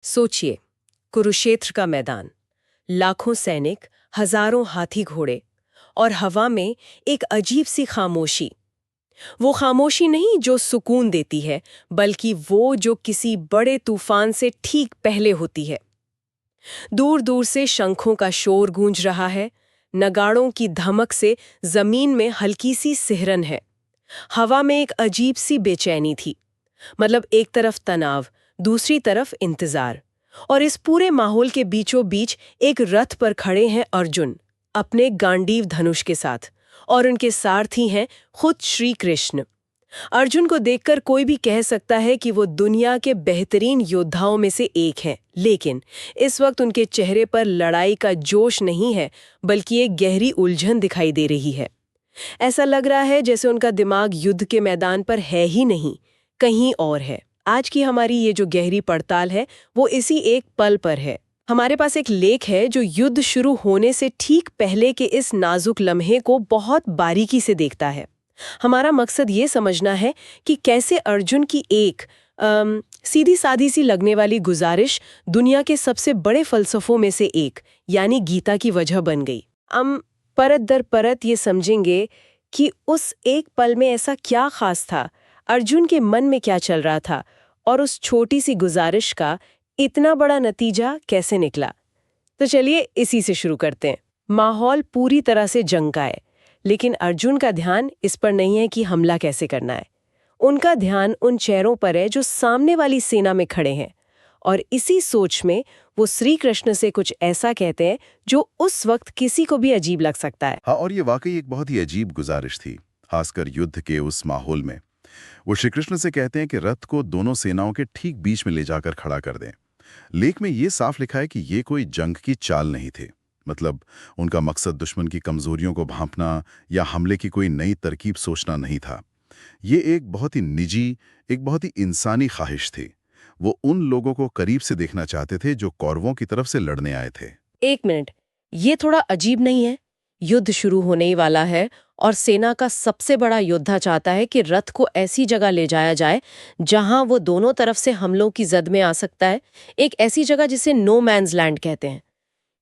सोचिए, कुरुक्षेत्र का मैदान, लाखों सैनिक, हजारों हाथी घोड़े और हवा में एक अजीब सी खामोशी। वो खामोशी नहीं जो सुकून देती है, बल्कि वो जो किसी बड़े तूफान से ठीक पहले होती है। दूर दूर से शंखों का शोर गूंज रहा है, नगाड़ों की धमक से जमीन में हल्की सी सिहरन है। हवा में एक अजीब सी बेचैनी थी। मतलब एक तरफ तनाव, दूसरी तरफ इंतजार। और इस पूरे माहौल के बीचों बीच एक रथ पर खड़े हैं अर्जुन, अपने गांडीव धनुष के साथ, और उनके सारथी हैं खुद श्री कृष्ण। अर्जुन को देखकर कोई भी कह सकता है कि वो दुनिया के बेहतरीन योद्धाओं में से एक हैं, लेकिन इस वक्त उनके चेहरे पर लड़ाई का जोश नहीं है, बल्कि एक गहरी उलझन दिखाई दे रही है। ऐसा लग रहा है जैसे उनका दिमाग युद्ध के मैदान पर है ही नहीं, कहीं और है। आज की हमारी ये जो गहरी पड़ताल है, वो इसी एक पल पर है। हमारे पास एक लेख है जो युद्ध शुरू होने से ठीक पहले के इस नाजुक लम्हे को बहुत बारीकी से देखता है। हमारा मकसद ये समझना है कि कैसे अर्जुन की एक सीधी सादी सी लगने वाली गुजारिश दुनिया के सबसे बड़े फलसफों में से एक, यानी गीता की वजह बन गई। हम परत दर परत ये समझेंगे कि उस एक पल में ऐसा क्या खास था, अर्जुन के मन में क्या चल रहा था, और उस छोटी सी गुजारिश का इतना बड़ा नतीजा कैसे निकला। तो चलिए इसी से शुरू करते हैं। माहौल पूरी तरह से जंग का है, लेकिन अर्जुन का ध्यान इस पर नहीं है कि हमला कैसे करना है। उनका ध्यान उन चेहरों पर है जो सामने वाली सेना में खड़े हैं, और इसी सोच में वो श्री कृष्ण से कुछ ऐसा कहते हैं जो उस वक्त किसी को भी अजीब लग सकता है। हाँ, और ये वाकई एक बहुत ही अजीब गुजारिश थी, खासकर युद्ध के उस माहौल में। वो श्री कृष्ण से कहते हैं कि रथ को दोनों सेनाओं के ठीक बीच में ले जाकर खड़ा कर दें। लेख में ये साफ लिखा है कि ये कोई जंग की चाल नहीं थे। मतलब उनका मकसद दुश्मन की कमजोरियों को भांपना या हमले की कोई नई तरकीब सोचना नहीं था। ये एक बहुत ही निजी, एक बहुत ही इंसानी ख्वाहिश थी। वो उन लोगों को करीब से देखना चाहते थे जो कौरवों की तरफ से लड़ने आए थे। एक मिनट, ये थोड़ा अजीब नहीं है? युद्ध शुरू होने ही वाला है और सेना का सबसे बड़ा योद्धा चाहता है कि रथ को ऐसी जगह ले जाया जाए जहां वो दोनों तरफ से हमलों की जद में आ सकता है, एक ऐसी जगह जिसे नो मैन्स लैंड कहते हैं।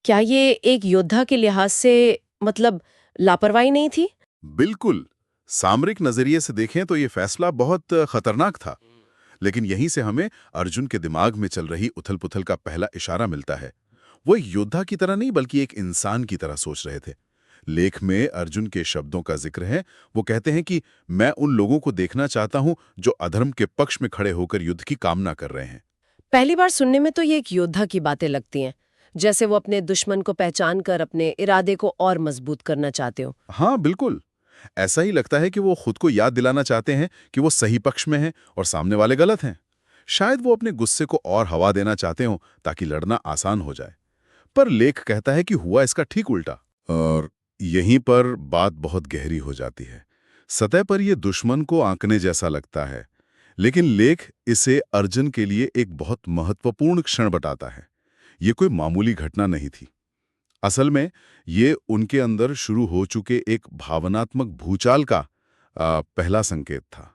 क्या ये एक योद्धा के लिहाज से मतलब लापरवाही नहीं थी? बिल्कुल। सामरिक नजरिए से देखें तो ये फैसला बहुत खतरनाक था। लेकिन यहीं से हमें अर्जुन के दिमाग में चल रही उथल-पुथल का पहला इशारा मिलता है। वो एक योद्धा की तरह नहीं, बल्कि एक इंसान की तरह सोच रहे थे। लेख में अर्जुन के शब्दों का जिक्र है। वो कहते हैं कि मैं उन लोगों को देखना चाहता हूं जो अधर्म के पक्ष में खड़े होकर युद्ध की कामना कर रहे हैं। पहली बार सुनने में तो ये एक योद्धा की बातें लगती हैं, जैसे वो अपने दुश्मन को पहचान कर अपने इरादे को और मजबूत करना चाहते हो। हाँ, बिल्कुल। ऐसा ही लगता है कि वो खुद को याद दिलाना चाहते हैं कि वो सही पक्ष में हैं और सामने वाले गलत हैं। शायद वो अपने गुस्से को और हवा देना चाहते हो ताकि लड़ना आसान हो जाए। पर लेख कहता है कि हुआ इसका ठीक उल्टा। और यहीं पर बात बहुत गहरी हो जाती है। सतह पर यह दुश्मन को आंकने जैसा लगता है, लेकिन लेख इसे अर्जुन के लिए एक बहुत महत्वपूर्ण क्षण बताता है। ये कोई मामूली घटना नहीं थी। असल में ये उनके अंदर शुरू हो चुके एक भावनात्मक भूचाल का पहला संकेत था।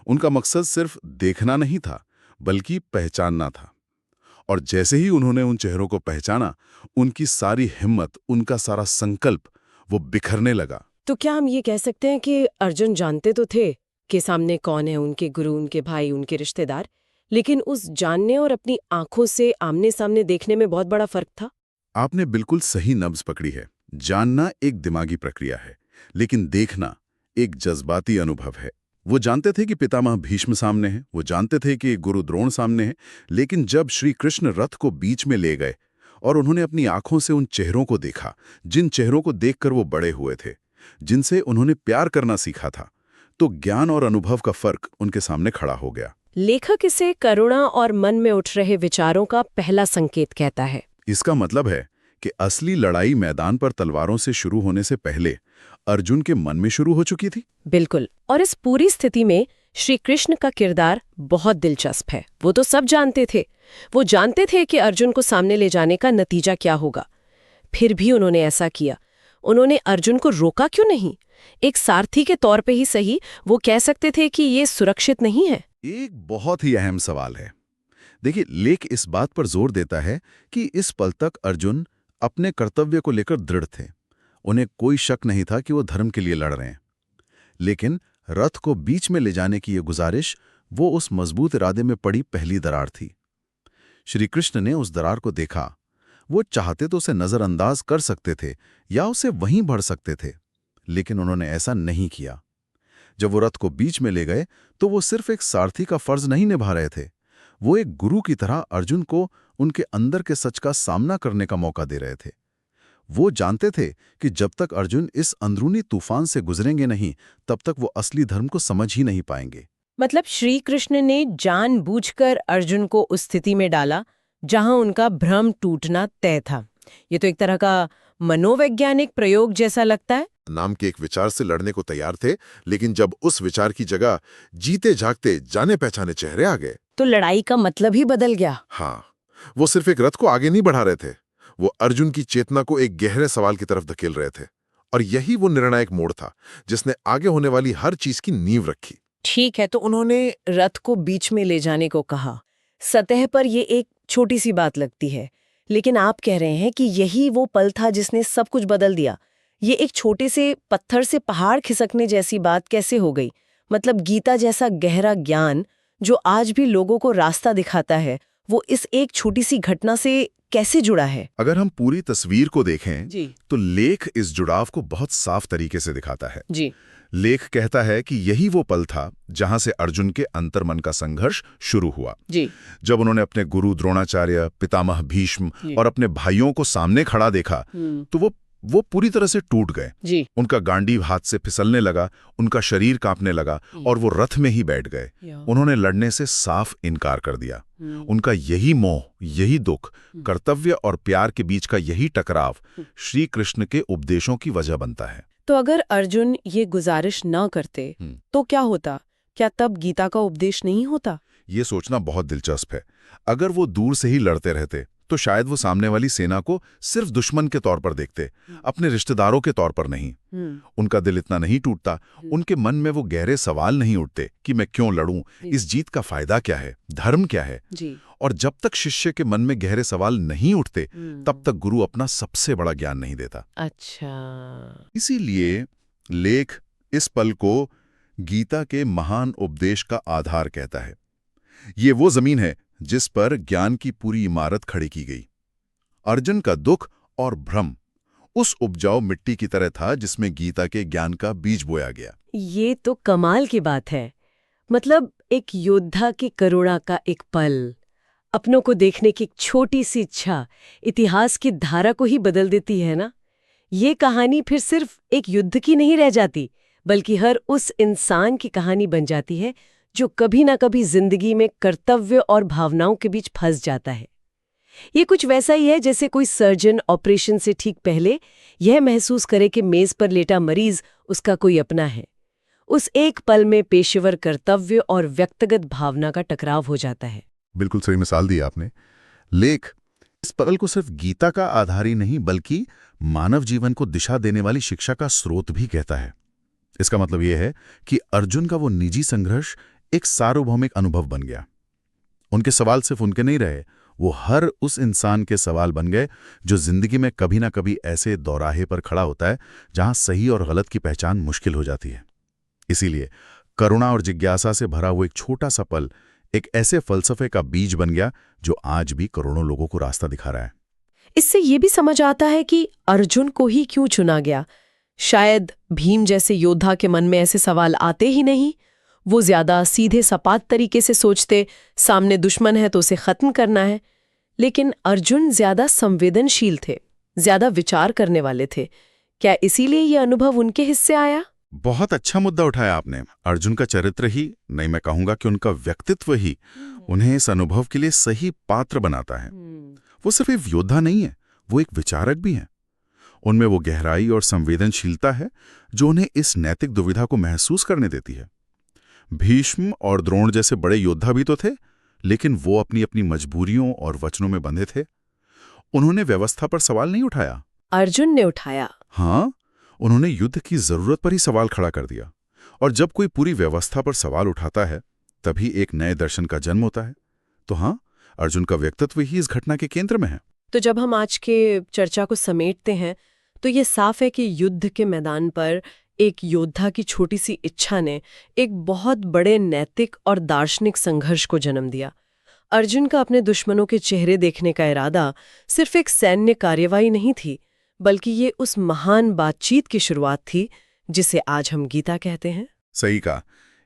उनका मकसद सिर्फ देखना नहीं था, बल्कि पहचानना था। और जैसे ही उन्होंने उन चेहरों को पहचाना, उनकी सारी हिम्मत, उनका सारा संकल्प वो बिखरने लगा। तो क्या हम ये कह सकते हैं कि अर्जुन जानते तो थे कि सामने कौन है, उनके गुरु, उनके भाई, उनके रिश्तेदार, लेकिन उस जानने और अपनी आंखों से आमने सामने देखने में बहुत बड़ा फर्क था? आपने बिल्कुल सही नब्ज पकड़ी है। जानना एक दिमागी प्रक्रिया है, लेकिन देखना एक जज्बाती अनुभव है। वो जानते थे कि पितामह भीष्म सामने हैं, वो जानते थे कि गुरु द्रोण सामने हैं, लेकिन जब श्री कृष्ण रथ को बीच में ले गए और उन्होंने अपनी आंखों से उन चेहरों को देखा, जिन चेहरों को देखकर वो बड़े हुए थे, जिनसे उन्होंने प्यार करना सीखा था, तो ज्ञान और अनुभव का फर्क उनके सामने खड़ा हो गया। लेखक इसे करुणा और मन में उठ रहे विचारों का पहला संकेत कहता है। इसका मतलब है कि असली लड़ाई मैदान पर तलवारों से शुरू होने से पहले अर्जुन के मन में शुरू हो चुकी थी। बिल्कुल। और इस पूरी स्थिति में श्री कृष्ण का किरदार बहुत दिलचस्प है। वो तो सब जानते थे। वो जानते थे कि अर्जुन को सामने ले जाने का नतीजा क्या होगा। फिर भी उन्होंने ऐसा किया। उन्होंने अर्जुन को रोका क्यों नहीं? एक सारथी के तौर पे ही सही, वो कह सकते थे कि ये सुरक्षित नहीं है। एक बहुत ही अहम सवाल है। देखिए, लेख इस बात पर जोर देता है कि इस पल तक अर्जुन अपने कर्तव्य को लेकर दृढ़ थे। उन्हें कोई शक नहीं था कि वो धर्म के लिए लड़ रहे हैं। लेकिन रथ को बीच में ले जाने की ये गुजारिश, वो उस मजबूत इरादे में पड़ी पहली दरार थी। श्री कृष्ण ने उस दरार को देखा। वो चाहते तो उसे नजरअंदाज कर सकते थे या उसे वहीं बढ़ सकते थे, लेकिन उन्होंने ऐसा नहीं किया। जब वो रथ को बीच में ले गए तो वो सिर्फ एक सारथी का फर्ज नहीं निभा रहे थे, वो एक गुरु की तरह अर्जुन को उनके अंदर के सच का सामना करने का मौका दे रहे थे। वो जानते थे कि जब तक अर्जुन इस अंदरूनी तूफान से गुजरेंगे नहीं, तब तक वो असली धर्म को समझ ही नहीं पाएंगे। मतलब श्री कृष्ण ने जानबूझकर अर्जुन को उस स्थिति में डाला जहां उनका भ्रम टूटना तय था। ये तो एक तरह का मनोवैज्ञानिक प्रयोग जैसा लगता है। नाम के एक विचार से लड़ने को तैयार थे, लेकिन जब उस विचार की जगह जीते जागते जाने पहचाने चेहरे आ गए तो लड़ाई का मतलब ही बदल गया। हाँ, वो सिर्फ एक रथ को आगे नहीं बढ़ा रहे थे, वो अर्जुन की चेतना को एक गहरे सवाल की तरफ धकेल रहे थे। और यही वो निर्णायक मोड़ था जिसने आगे होने वाली हर चीज की नींव रखी। ठीक है, तो उन्होंने रथ को बीच में ले जाने को कहा। सतह पर ये एक छोटी सी बात लगती है, लेकिन आप कह रहे हैं कि यही वो पल था जिसने सब कुछ बदल दिया। ये एक छोटे से पत्थर से पहाड़ खिसकने जैसी बात कैसे हो गई? मतलब गीता जैसा गहरा ज्ञान जो आज भी लोगों को रास्ता दिखाता है, वो इस एक छोटी सी घटना से कैसे जुड़ा है? अगर हम पूरी तस्वीर को देखें जी तो लेख इस जुड़ाव को बहुत साफ तरीके से दिखाता है। जी लेख कहता है कि यही वो पल था जहां से अर्जुन के अंतर्मन का संघर्ष शुरू हुआ। जी जब उन्होंने अपने गुरु द्रोणाचार्य, पितामह भीष्म और अपने भाइयों को सामने खड़ा देखा तो वो पूरी तरह से टूट गए। जी उनका गांडीव हाथ से फिसलने लगा, उनका शरीर कांपने लगा और वो रथ में ही बैठ गए। उन्होंने लड़ने से साफ इनकार कर दिया। उनका यही मोह, यही दुख, कर्तव्य और प्यार के बीच का यही टकराव श्री कृष्ण के उपदेशों की वजह बनता है। तो अगर अर्जुन ये गुजारिश न करते तो क्या होता? क्या तब गीता का उपदेश नहीं होता? ये सोचना बहुत दिलचस्प है। अगर वो दूर से ही लड़ते रहते तो शायद वो सामने वाली सेना को सिर्फ दुश्मन के तौर पर देखते, अपने रिश्तेदारों के तौर पर नहीं। उनका दिल इतना नहीं टूटता, उनके मन में वो गहरे सवाल नहीं उठते कि मैं क्यों लड़ूं, इस जीत का फायदा क्या है, धर्म क्या है। और जब तक शिष्य के मन में गहरे सवाल नहीं उठते, तब तक गुरु अपना सबसे बड़ा ज्ञान नहीं देता। अच्छा, इसीलिए लेख इस पल को गीता के महान उपदेश का आधार कहता है। ये वो जमीन है जिस पर ज्ञान की पूरी इमारत खड़ी की गई। अर्जुन का दुख और भ्रम उस उपजाऊ मिट्टी की तरह था जिसमें गीता के ज्ञान का बीज बोया गया। ये तो कमाल की बात है। मतलब एक योद्धा की करुणा का एक पल, अपनों को देखने की एक छोटी सी इच्छा इतिहास की धारा को ही बदल देती है ना। ये कहानी फिर सिर्फ एक युद्ध की नहीं रह जाती, बल्कि हर उस इंसान की कहानी बन जाती है जो कभी ना कभी जिंदगी में कर्तव्य और भावनाओं के बीच फंस जाता है। ये कुछ वैसा ही है जैसे कोई सर्जन ऑपरेशन से ठीक पहले यह महसूस करे कि मेज पर लेटा मरीज उसका कोई अपना है। उस एक पल में पेशेवर कर्तव्य और व्यक्तिगत भावना का टकराव हो जाता है। बिल्कुल सही मिसाल दी आपने। लेख इस पल को सिर्फ गीता का आधार ही नहीं, बल्कि मानव जीवन को दिशा देने वाली शिक्षा का स्रोत भी कहता है। इसका मतलब यह है कि अर्जुन का वो निजी संघर्ष एक सार्वभौमिक अनुभव बन गया। उनके सवाल सिर्फ उनके नहीं रहे, वो हर उस इंसान के सवाल बन गए जो जिंदगी में कभी ना कभी ऐसे दौराहे पर खड़ा होता है जहां सही और गलत की पहचान मुश्किल हो जाती है। इसीलिए करुणा और जिज्ञासा से भरा हुआ एक छोटा सा पल एक ऐसे फलसफे का बीज बन गया जो आज भी करोड़ों लोगों को रास्ता दिखा रहा है। इससे ये भी समझ आता है कि अर्जुन को ही क्यों चुना गया। शायद भीम जैसे योद्धा के मन में ऐसे सवाल आते ही नहीं। वो ज्यादा सीधे सपाट तरीके से सोचते, सामने दुश्मन है तो उसे खत्म करना है। लेकिन अर्जुन ज्यादा संवेदनशील थे, ज्यादा विचार करने वाले थे। क्या इसीलिए ये अनुभव उनके हिस्से आया? बहुत अच्छा मुद्दा उठाया आपने। अर्जुन का चरित्र ही नहीं, मैं कहूंगा कि उनका व्यक्तित्व ही उन्हें इस अनुभव के लिए सही पात्र बनाता है। वो सिर्फ एक योद्धा नहीं है, वो एक विचारक भी है। उनमें वो गहराई और संवेदनशीलता है जो उन्हें इस नैतिक दुविधा को महसूस करने देती है। भीष्म और द्रोण जैसे बड़े योद्धा भी तो थे, लेकिन वो अपनी अपनी मजबूरियों और वचनों में बंधे थे। उन्होंने व्यवस्था पर सवाल नहीं उठाया। अर्जुन ने उठाया। हाँ, उन्होंने युद्ध की जरूरत पर ही सवाल खड़ा कर दिया। और जब कोई पूरी व्यवस्था पर सवाल उठाता है, तभी एक नए दर्शन का जन्म होता है। तो हाँ, अर्जुन का व्यक्तित्व ही इस घटना के केंद्र में है। तो जब हम आज के चर्चा को समेटते हैं तो ये साफ है कि युद्ध के मैदान पर एक योद्धा की छोटी सी इच्छा ने एक बहुत बड़े नैतिक और दार्शनिक संघर्ष को जन्म दिया। अर्जुन का अपने दुश्मनों के चेहरे देखने का इरादा सिर्फ एक सैन्य कार्यवाही नहीं थी, बल्कि ये उस महान बातचीत की शुरुआत थी जिसे आज हम गीता कहते हैं। सही कहा।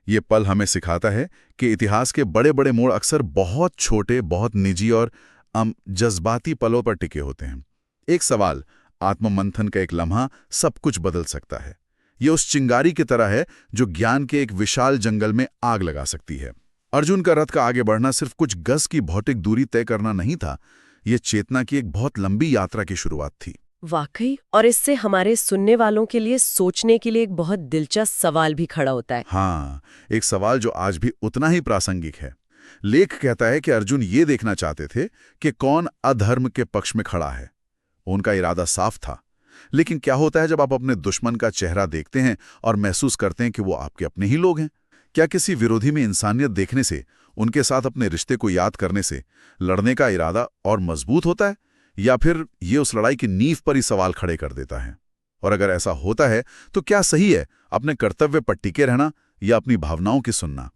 ये पल हमें सिखाता है कि इतिहास के बड़े बड़े मोड़ अक्सर बहुत छोटे, बहुत निजी और जज्बाती पलों पर टिके होते हैं। एक सवाल, आत्ममंथन का एक लम्हा सब कुछ बदल सकता है। ये उस चिंगारी की तरह है जो ज्ञान के एक विशाल जंगल में आग लगा सकती है। अर्जुन का रथ का आगे बढ़ना सिर्फ कुछ गज की भौतिक दूरी तय करना नहीं था, ये चेतना की एक बहुत लंबी यात्रा की शुरुआत थी। वाकई, और इससे हमारे सुनने वालों के लिए सोचने के लिए एक बहुत दिलचस्प सवाल भी खड़ा होता है। हाँ, एक सवाल जो आज भी उतना ही प्रासंगिक है। लेख कहता है कि अर्जुन ये देखना चाहते थे कि कौन अधर्म के पक्ष में खड़ा है। उनका इरादा साफ था, लेकिन क्या होता है जब आप अपने दुश्मन का चेहरा देखते हैं और महसूस करते हैं कि वो आपके अपने ही लोग हैं? क्या किसी विरोधी में इंसानियत देखने से, उनके साथ अपने रिश्ते को याद करने से लड़ने का इरादा और मजबूत होता है, या फिर ये उस लड़ाई की नींव पर ही सवाल खड़े कर देता है? और अगर ऐसा होता है तो क्या सही है अपने कर्तव्य पर टिके रहना या अपनी भावनाओं की सुनना?